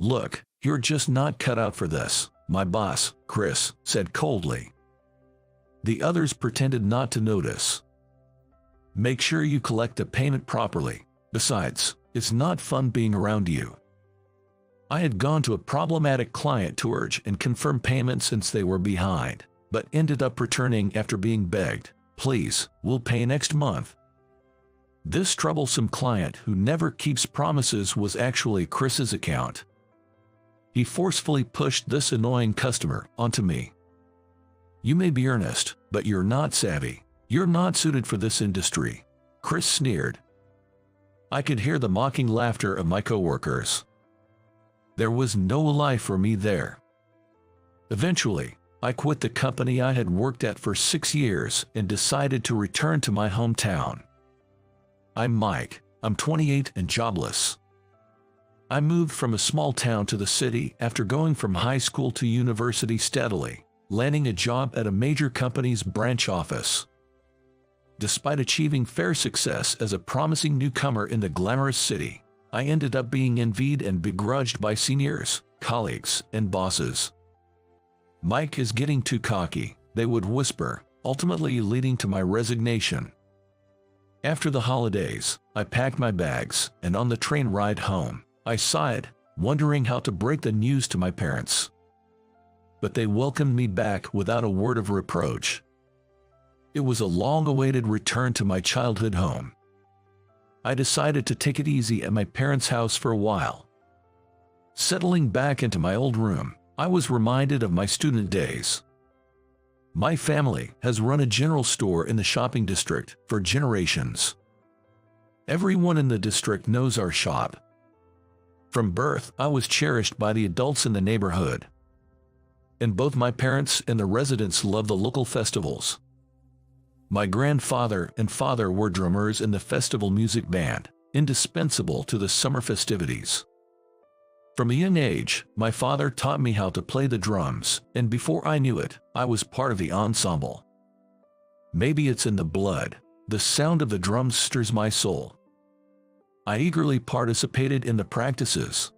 "Look, you're just not cut out for this," my boss, Chris, said coldly. The others pretended not to notice. "Make sure you collect the payment properly. Besides, it's not fun being around you." I had gone to a problematic client to urge and confirm payment since they were behind, but ended up returning after being begged, "Please, we'll pay next month." This troublesome client who never keeps promises was actually Chris's account. He forcefully pushed this annoying customer onto me. "You may be earnest, but you're not savvy. You're not suited for this industry," Chris sneered. I could hear the mocking laughter of my coworkers. There was no life for me there. Eventually, I quit the company I had worked at for 6 years and decided to return to my hometown. I'm Mike. I'm 28 and jobless. I moved from a small town to the city after going from high school to university steadily, landing a job at a major company's branch office. Despite achieving fair success as a promising newcomer in the glamorous city, I ended up being envied and begrudged by seniors, colleagues, and bosses. "Mike is getting too cocky," they would whisper, ultimately leading to my resignation. After the holidays, I packed my bags, and on the train ride home, I sighed, wondering how to break the news to my parents. But they welcomed me back without a word of reproach. It was a long-awaited return to my childhood home. I decided to take it easy at my parents' house for a while. Settling back into my old room, I was reminded of my student days. My family has run a general store in the shopping district for generations. Everyone in the district knows our shop. From birth, I was cherished by the adults in the neighborhood. And both my parents and the residents loved the local festivals. My grandfather and father were drummers in the festival music band, indispensable to the summer festivities. From a young age, my father taught me how to play the drums, and before I knew it, I was part of the ensemble. Maybe it's in the blood. The sound of the drums stirs my soul. I eagerly participated in the practices.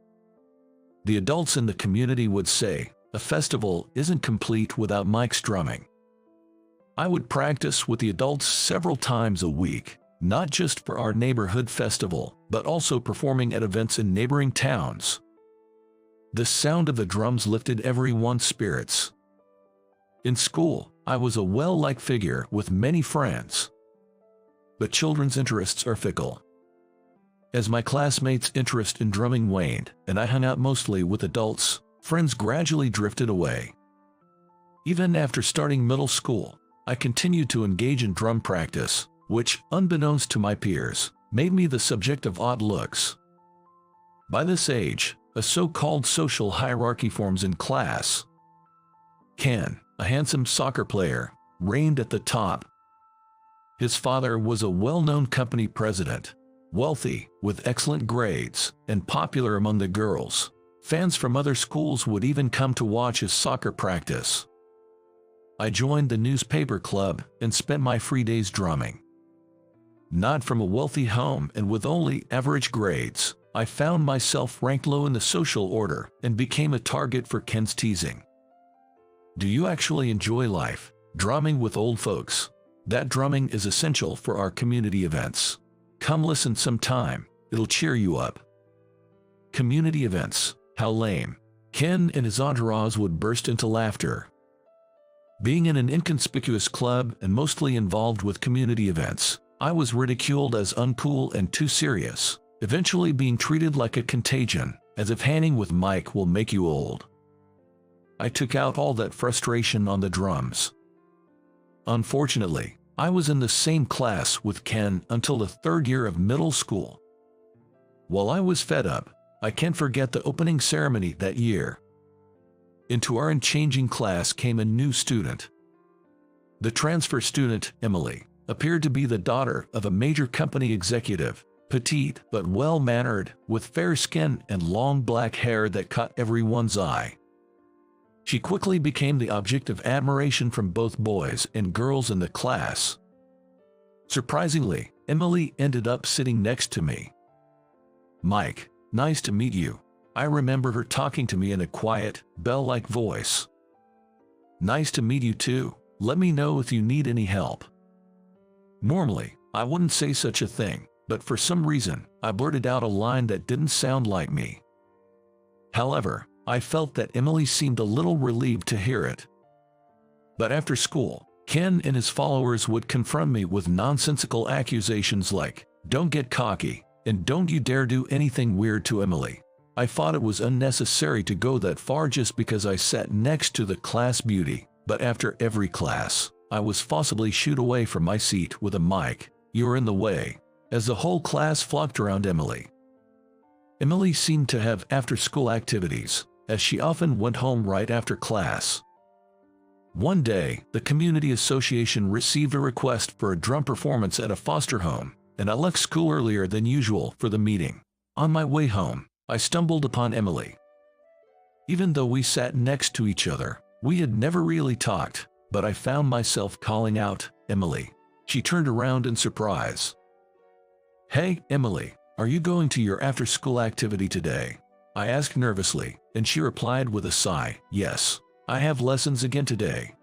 The adults in the community would say, "A festival isn't complete without Mike's drumming." I would practice with the adults several times a week, not just for our neighborhood festival, but also performing at events in neighboring towns. The sound of the drums lifted everyone's spirits. In school, I was a well-liked figure with many friends. But children's interests are fickle. As my classmates' interest in drumming waned, and I hung out mostly with adults, friends gradually drifted away. Even after starting middle school, I continued to engage in drum practice, which, unbeknownst to my peers, made me the subject of odd looks. By this age, a so-called social hierarchy forms in class. Ken, a handsome soccer player, reigned at the top. His father was a well-known company president, wealthy, with excellent grades, and popular among the girls. Fans from other schools would even come to watch his soccer practice. I joined the newspaper club and spent my free days drumming. Not from a wealthy home and with only average grades, I found myself ranked low in the social order and became a target for Ken's teasing. "Do you actually enjoy life, drumming with old folks? That drumming is essential for our community events. Come listen sometime, it'll cheer you up." Community events, how lame. Ken and his entourage would burst into laughter. Being in an inconspicuous club and mostly involved with community events, I was ridiculed as uncool and too serious, eventually being treated like a contagion, as if hanging with Mike will make you old. I took out all that frustration on the drums. Unfortunately, I was in the same class with Ken until the 3rd year of middle school. While I was fed up, I can't forget the opening ceremony that year. Into our unchanging class came a new student. The transfer student, Emily, appeared to be the daughter of a major company executive, petite but well-mannered, with fair skin and long black hair that caught everyone's eye. She quickly became the object of admiration from both boys and girls in the class. Surprisingly, Emily ended up sitting next to me. "Mike, nice to meet you. I remember her talking to me in a quiet, bell-like voice. "Nice to meet you too. Let me know if you need any help." Normally, I wouldn't say such a thing, but for some reason, I blurted out a line that didn't sound like me. However, I felt that Emily seemed a little relieved to hear it. But after school, Ken and his followers would confront me with nonsensical accusations like, "Don't get cocky," and "Don't you dare do anything weird to Emily." I thought it was unnecessary to go that far just because I sat next to the class beauty, but after every class, I was forcibly shooed away from my seat with a mic, "You're in the way," as the whole class flocked around Emily. Emily seemed to have after-school activities, as she often went home right after class. One day, the community association received a request for a drum performance at a foster home, and I left school earlier than usual for the meeting. On my way home, I stumbled upon Emily. Even though we sat next to each other, we had never really talked, but I found myself calling out, "Emily." She turned around in surprise. "Hey, Emily, are you going to your after-school activity today?" I asked nervously, and she replied with a sigh, "Yes, I have lessons again today.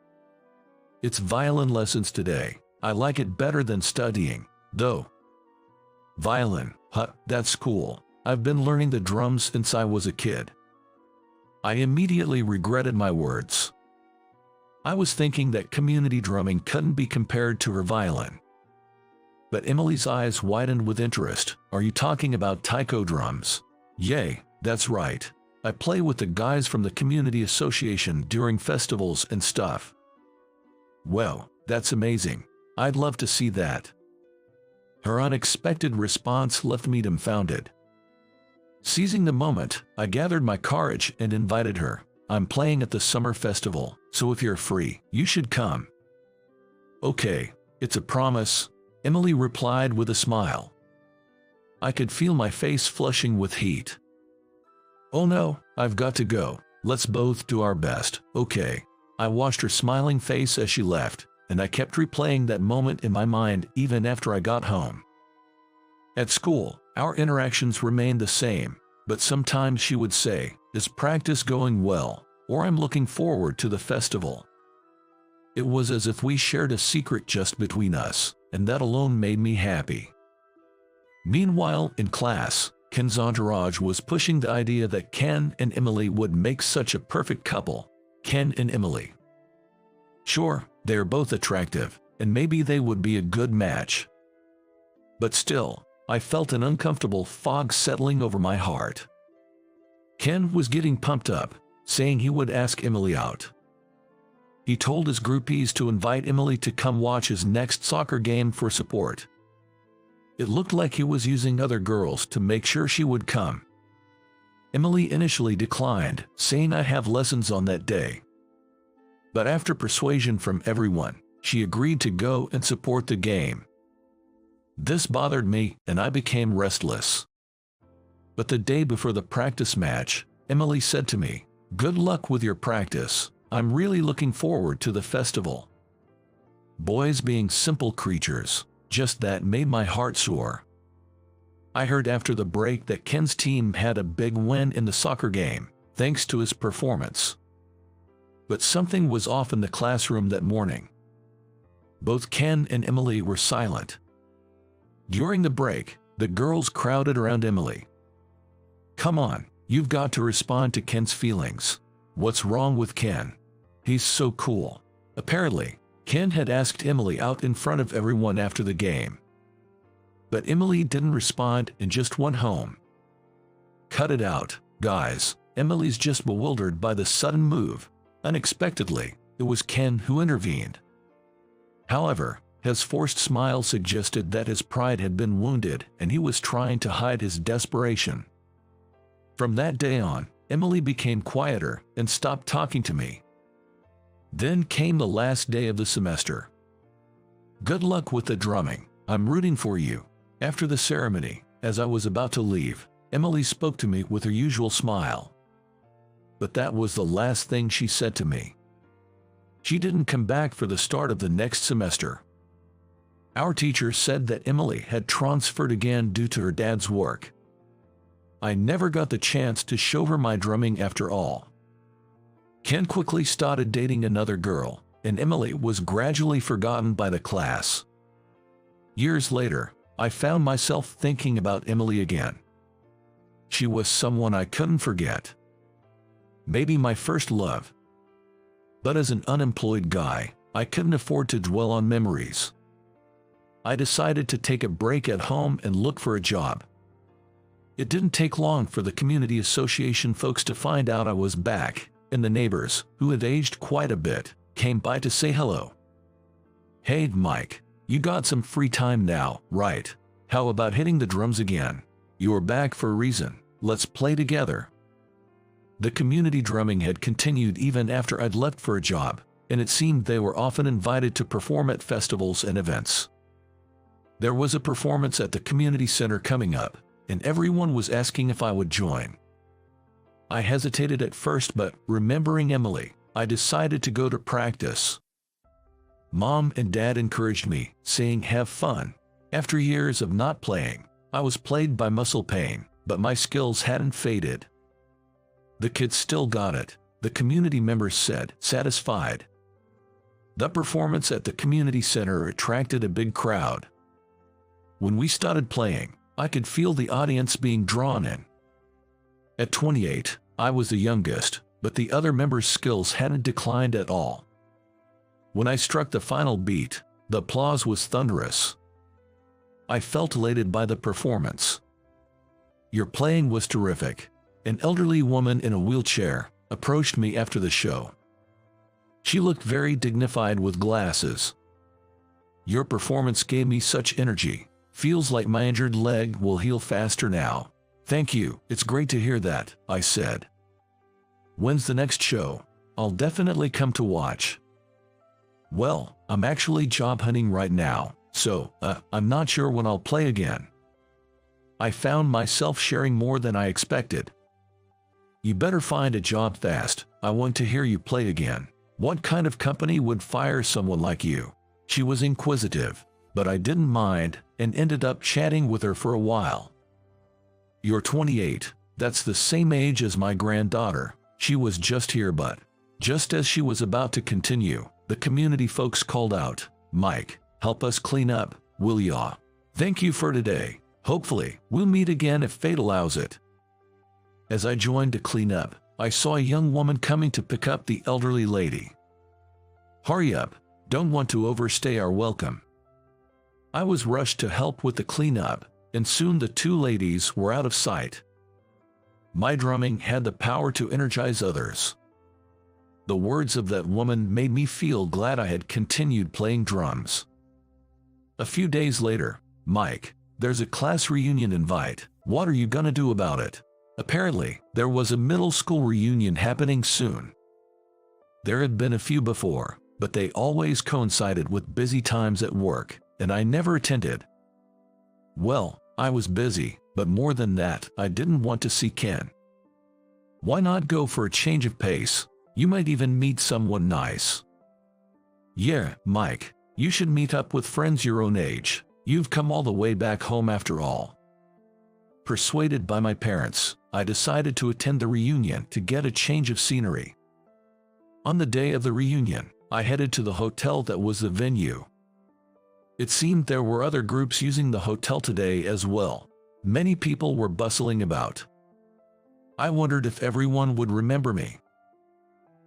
It's violin lessons today. I like it better than studying, though." "Violin, huh, that's cool. I've been learning the drums since I was a kid." I immediately regretted my words. I was thinking that community drumming couldn't be compared to her violin. But Emily's eyes widened with interest. "Are you talking about taiko drums?" "Yay, that's right. I play with the guys from the community association during festivals and stuff." "Well, that's amazing. I'd love to see that." Her unexpected response left me dumbfounded. Seizing the moment, I gathered my courage and invited her. "I'm playing at the summer festival, so if you're free, you should come." "Okay, it's a promise," Emily replied with a smile. I could feel my face flushing with heat. "Oh no, I've got to go. Let's both do our best, okay?" I watched her smiling face as she left, and I kept replaying that moment in my mind even after I got home. At school, our interactions remained the same, but sometimes she would say, "Is practice going well?" or "I'm looking forward to the festival." It was as if we shared a secret just between us, and that alone made me happy. Meanwhile, in class, Ken's entourage was pushing the idea that Ken and Emily would make such a perfect couple. Ken and Emily. Sure, they are both attractive, and maybe they would be a good match. But still, I felt an uncomfortable fog settling over my heart. Ken was getting pumped up, saying he would ask Emily out. He told his groupies to invite Emily to come watch his next soccer game for support. It looked like he was using other girls to make sure she would come. Emily initially declined, saying I have lessons on that day. But after persuasion from everyone, she agreed to go and support the game. This bothered me, and I became restless. But the day before the practice match, Emily said to me, "Good luck with your practice. I'm really looking forward to the festival." Boys being simple creatures, just that made my heart soar. I heard after the break that Ken's team had a big win in the soccer game, thanks to his performance. But something was off in the classroom that morning. Both Ken and Emily were silent. During the break, the girls crowded around Emily. "Come on, you've got to respond to Ken's feelings. What's wrong with Ken? He's so cool." Apparently, Ken had asked Emily out in front of everyone after the game. But Emily didn't respond and just went home. Cut it out, guys. Emily's just bewildered by the sudden move. Unexpectedly, it was Ken who intervened. However, his forced smile suggested that his pride had been wounded and he was trying to hide his desperation. From that day on, Emily became quieter and stopped talking to me. Then came the last day of the semester. "Good luck with the drumming. I'm rooting for you." After the ceremony, as I was about to leave, Emily spoke to me with her usual smile. But that was the last thing she said to me. She didn't come back for the start of the next semester. Our teacher said that Emily had transferred again due to her dad's work. I never got the chance to show her my drumming after all. Ken quickly started dating another girl, and Emily was gradually forgotten by the class. Years later, I found myself thinking about Emily again. She was someone I couldn't forget. Maybe my first love. But as an unemployed guy, I couldn't afford to dwell on memories. I decided to take a break at home and look for a job. It didn't take long for the community association folks to find out I was back, and the neighbors, who had aged quite a bit, came by to say hello. "Hey, Mike, you got some free time now, right? How about hitting the drums again? You're back for a reason. Let's play together." The community drumming had continued even after I'd left for a job, and it seemed they were often invited to perform at festivals and events. There was a performance at the community center coming up, and everyone was asking if I would join. I hesitated at first, but remembering Emily, I decided to go to practice. Mom and Dad encouraged me, saying have fun. After years of not playing, I was plagued by muscle pain, but my skills hadn't faded. "The kids still got it," the community members said, satisfied. The performance at the community center attracted a big crowd. When we started playing, I could feel the audience being drawn in. At 28, I was the youngest, but the other members' skills hadn't declined at all. When I struck the final beat, the applause was thunderous. I felt elated by the performance. "Your playing was terrific." An elderly woman in a wheelchair approached me after the show. She looked very dignified with glasses. "Your performance gave me such energy. Feels like my injured leg will heal faster now." "Thank you, it's great to hear that," I said. "When's the next show? I'll definitely come to watch." "Well, I'm actually job hunting right now, so I'm not sure when I'll play again." I found myself sharing more than I expected. "You better find a job fast. I want to hear you play again. What kind of company would fire someone like you?" She was inquisitive, but I didn't mind and ended up chatting with her for a while. "You're 28. That's the same age as my granddaughter. She was just here," but just as she was about to continue, the community folks called out, "Mike, help us clean up, will ya? Thank you for today. Hopefully, we'll meet again if fate allows it." As I joined to clean up, I saw a young woman coming to pick up the elderly lady. "Hurry up, don't want to overstay our welcome." I was rushed to help with the cleanup, and soon the two ladies were out of sight. My drumming had the power to energize others. The words of that woman made me feel glad I had continued playing drums. A few days later, "Mike, there's a class reunion invite. What are you gonna do about it?" Apparently, there was a middle school reunion happening soon. There had been a few before, but they always coincided with busy times at work, and I never attended. Well, I was busy, but more than that, I didn't want to see Ken. Why not go for a change of pace? You might even meet someone nice. "Yeah, Mike, you should meet up with friends your own age. You've come all the way back home after all." Persuaded by my parents, I decided to attend the reunion to get a change of scenery. On the day of the reunion, I headed to the hotel that was the venue. It seemed there were other groups using the hotel today as well. Many people were bustling about. I wondered if everyone would remember me.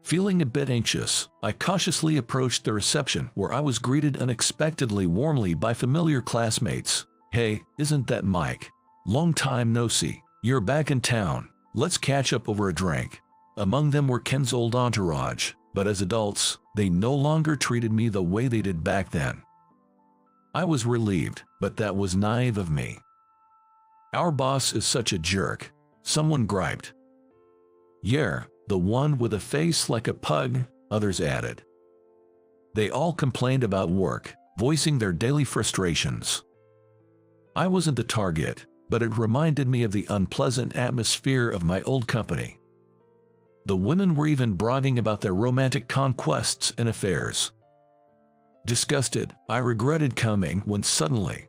Feeling a bit anxious, I cautiously approached the reception where I was greeted unexpectedly warmly by familiar classmates. "Hey, isn't that Mike? Long time no see. You're back in town. Let's catch up over a drink." Among them were Ken's old entourage, but as adults, they no longer treated me the way they did back then. I was relieved, but that was naive of me. "Our boss is such a jerk," someone griped. "Yeah, the one with a face like a pug," others added. They all complained about work, voicing their daily frustrations. I wasn't the target, but it reminded me of the unpleasant atmosphere of my old company. The women were even bragging about their romantic conquests and affairs. Disgusted, I regretted coming when suddenly,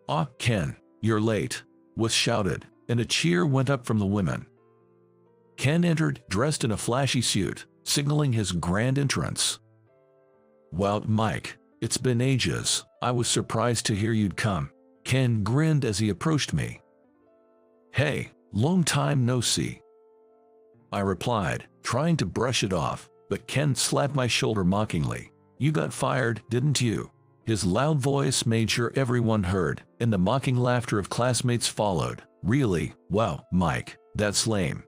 "Ah, Ken, you're late," was shouted. and a cheer went up from the women. Ken entered, dressed in a flashy suit, signaling his grand entrance. "Wow, Mike, it's been ages. I was surprised to hear you'd come." Ken grinned as he approached me. "Hey, long time no see," I replied, trying to brush it off, but Ken slapped my shoulder mockingly. "You got fired, didn't you?" His loud voice made sure everyone heard, and the mocking laughter of classmates followed. "Really? Wow, Mike, that's lame."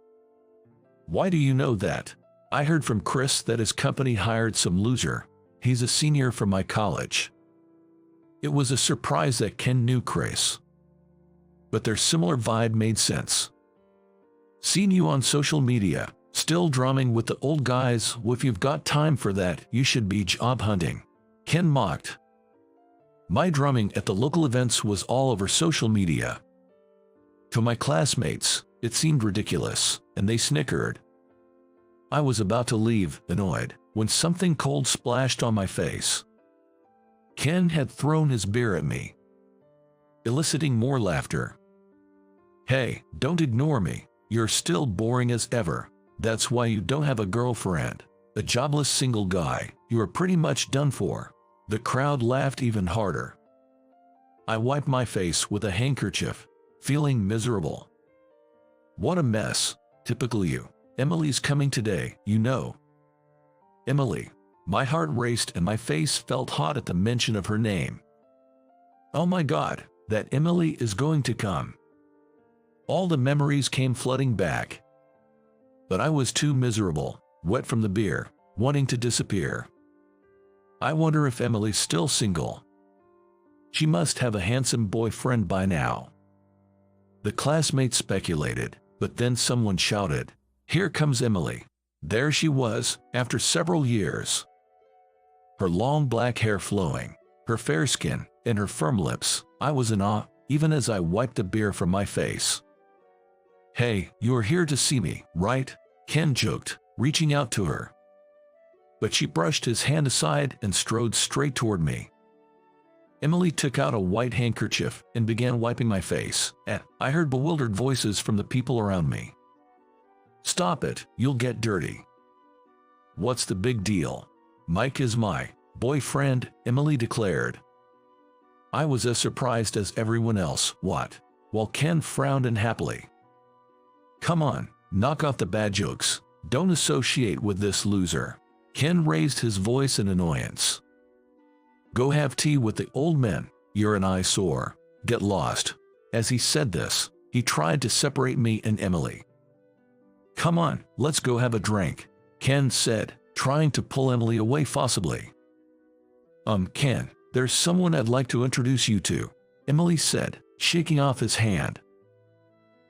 "Why do you know that?" "I heard from Chris that his company hired some loser. He's a senior from my college." It was a surprise that Ken knew Chris, but their similar vibe made sense. "Seen you on social media, still drumming with the old guys. If you've got time for that, you should be job hunting," Ken mocked. My drumming at the local events was all over social media. To my classmates, it seemed ridiculous, and they snickered. I was about to leave, annoyed, when something cold splashed on my face. Ken had thrown his beer at me, eliciting more laughter. "Hey, don't ignore me. You're still boring as ever. That's why you don't have a girlfriend. A jobless single guy. You are pretty much done for." The crowd laughed even harder. I wiped my face with a handkerchief, feeling miserable. What a mess. Typical you. "Emily's coming today, you know." Emily. My heart raced and my face felt hot at the mention of her name. Oh my God, that Emily is going to come. All the memories came flooding back. But I was too miserable, wet from the beer, wanting to disappear. I wonder if Emily's still single. She must have a handsome boyfriend by now. The classmates speculated, but then someone shouted, "Here comes Emily." There she was, after several years. Her long black hair flowing, her fair skin, and her firm lips. I was in awe, even as I wiped the beer from my face. "Hey, you're here to see me, right?" Ken joked, reaching out to her. But she brushed his hand aside and strode straight toward me. Emily took out a white handkerchief and began wiping my face, and I heard bewildered voices from the people around me. "Stop it, you'll get dirty." "What's the big deal? Mike is my boyfriend," Emily declared. I was as surprised as everyone else. "What?" While Ken frowned unhappily. "Come on, knock off the bad jokes. Don't associate with this loser." Ken raised his voice in annoyance. "Go have tea with the old men. You're an eyesore. Get lost." As he said this, he tried to separate me and Emily. "Come on, let's go have a drink," Ken said, trying to pull Emily away forcibly. Ken, there's someone I'd like to introduce you to," Emily said, shaking off his hand.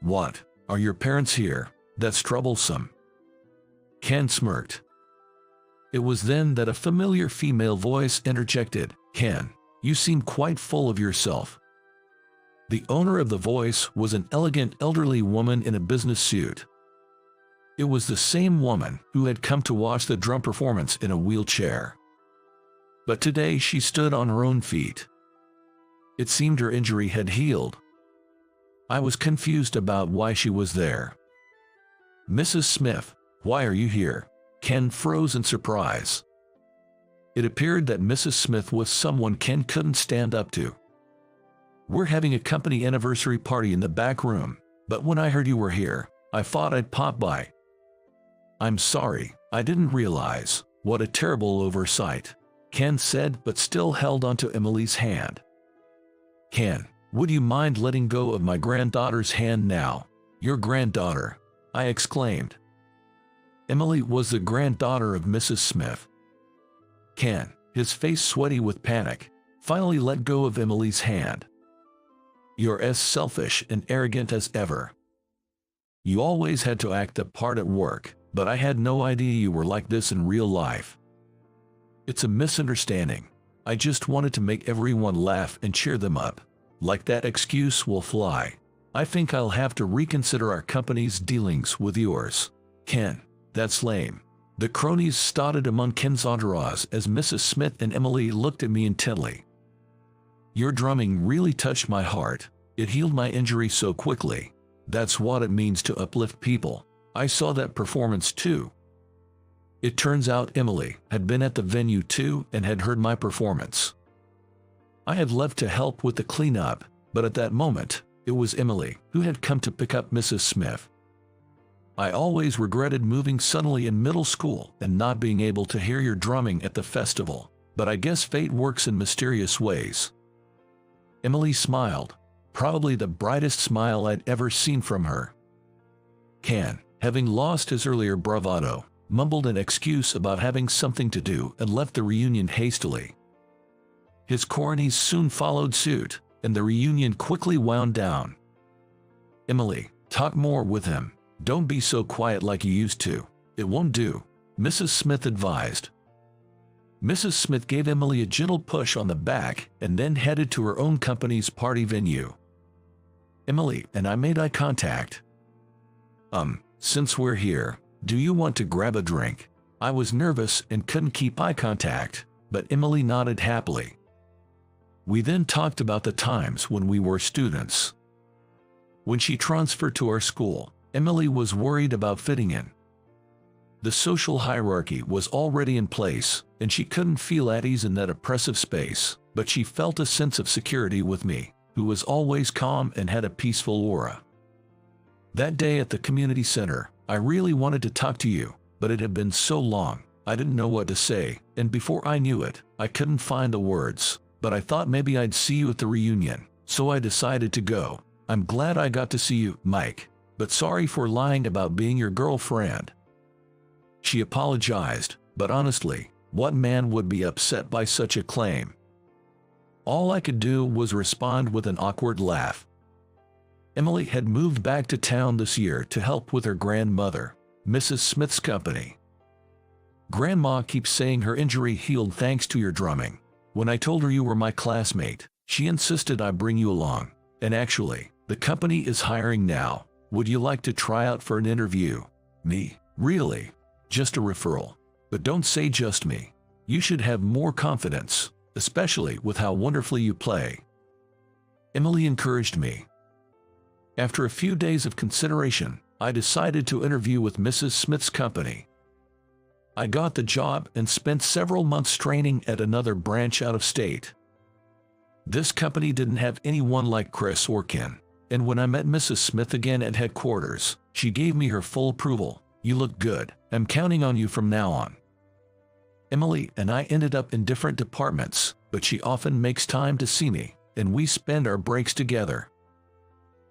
"What? Are your parents here? That's troublesome." Ken smirked. It was then that a familiar female voice interjected, "Ken, you seem quite full of yourself." The owner of the voice was an elegant elderly woman in a business suit. It was the same woman who had come to watch the drum performance in a wheelchair. But today she stood on her own feet. It seemed her injury had healed. I was confused about why she was there. "Mrs. Smith, why are you here?" Ken froze in surprise. It appeared that Mrs. Smith was someone Ken couldn't stand up to. "We're having a company anniversary party in the back room, but when I heard you were here, I thought I'd pop by." "I'm sorry, I didn't realize. What a terrible oversight," Ken said, but still held onto Emily's hand. "Ken, would you mind letting go of my granddaughter's hand now?" "Your granddaughter?" I exclaimed. Emily was the granddaughter of Mrs. Smith. Ken, his face sweaty with panic, finally let go of Emily's hand. "You're as selfish and arrogant as ever. You always had to act the part at work, but I had no idea you were like this in real life." "It's a misunderstanding. I just wanted to make everyone laugh and cheer them up. Like that excuse will fly. I think I'll have to reconsider our company's dealings with yours." "Ken, that's lame." The cronies started among Ken's entourage as Mrs. Smith and Emily looked at me intently. "Your drumming really touched my heart. It healed my injury so quickly." That's what it means to uplift people. I saw that performance too. It turns out Emily had been at the venue too and had heard my performance. I had left to help with the cleanup, but at that moment, it was Emily who had come to pick up Mrs. Smith. I always regretted moving suddenly in middle school and not being able to hear your drumming at the festival, but I guess fate works in mysterious ways. Emily smiled, probably the brightest smile I'd ever seen from her. Ken, having lost his earlier bravado, mumbled an excuse about having something to do and left the reunion hastily. His cornies soon followed suit, and the reunion quickly wound down. Emily, talk more with him. Don't be so quiet like you used to. It won't do, Mrs. Smith advised. Mrs. Smith gave Emily a gentle push on the back and then headed to her own company's party venue. Emily and I made eye contact. Since we're here, do you want to grab a drink? I was nervous and couldn't keep eye contact, but Emily nodded happily. We then talked about the times when we were students. When she transferred to our school, Emily was worried about fitting in. The social hierarchy was already in place, and she couldn't feel at ease in that oppressive space, but she felt a sense of security with me, who was always calm and had a peaceful aura. That day at the community center, I really wanted to talk to you, but it had been so long, I didn't know what to say, and before I knew it, I couldn't find the words, but I thought maybe I'd see you at the reunion, so I decided to go. I'm glad I got to see you, Mike, but sorry for lying about being your girlfriend. She apologized, but honestly, what man would be upset by such a claim? All I could do was respond with an awkward laugh. Emily had moved back to town this year to help with her grandmother, Mrs. Smith's company. Grandma keeps saying her injury healed thanks to your drumming. When I told her you were my classmate, she insisted I bring you along. And actually, the company is hiring now. Would you like to try out for an interview? Me? Really? Just a referral. But don't say just me. You should have more confidence, especially with how wonderfully you play. Emily encouraged me. After a few days of consideration, I decided to interview with Mrs. Smith's company. I got the job and spent several months training at another branch out of state. This company didn't have anyone like Chris or Ken, and when I met Mrs. Smith again at headquarters, she gave me her full approval. You look good. I'm counting on you from now on. Emily and I ended up in different departments, but she often makes time to see me, and we spend our breaks together.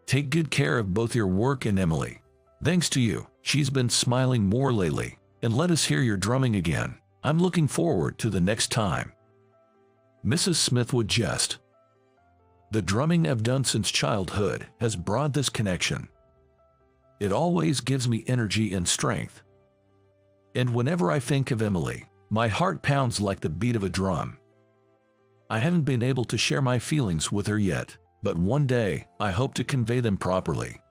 Take good care of both your work and Emily. Thanks to you, she's been smiling more lately, and let us hear your drumming again. I'm looking forward to the next time. Mrs. Smith would jest. The drumming I've done since childhood has brought this connection. It always gives me energy and strength. And whenever I think of Emily, my heart pounds like the beat of a drum. I haven't been able to share my feelings with her yet, but one day I hope to convey them properly.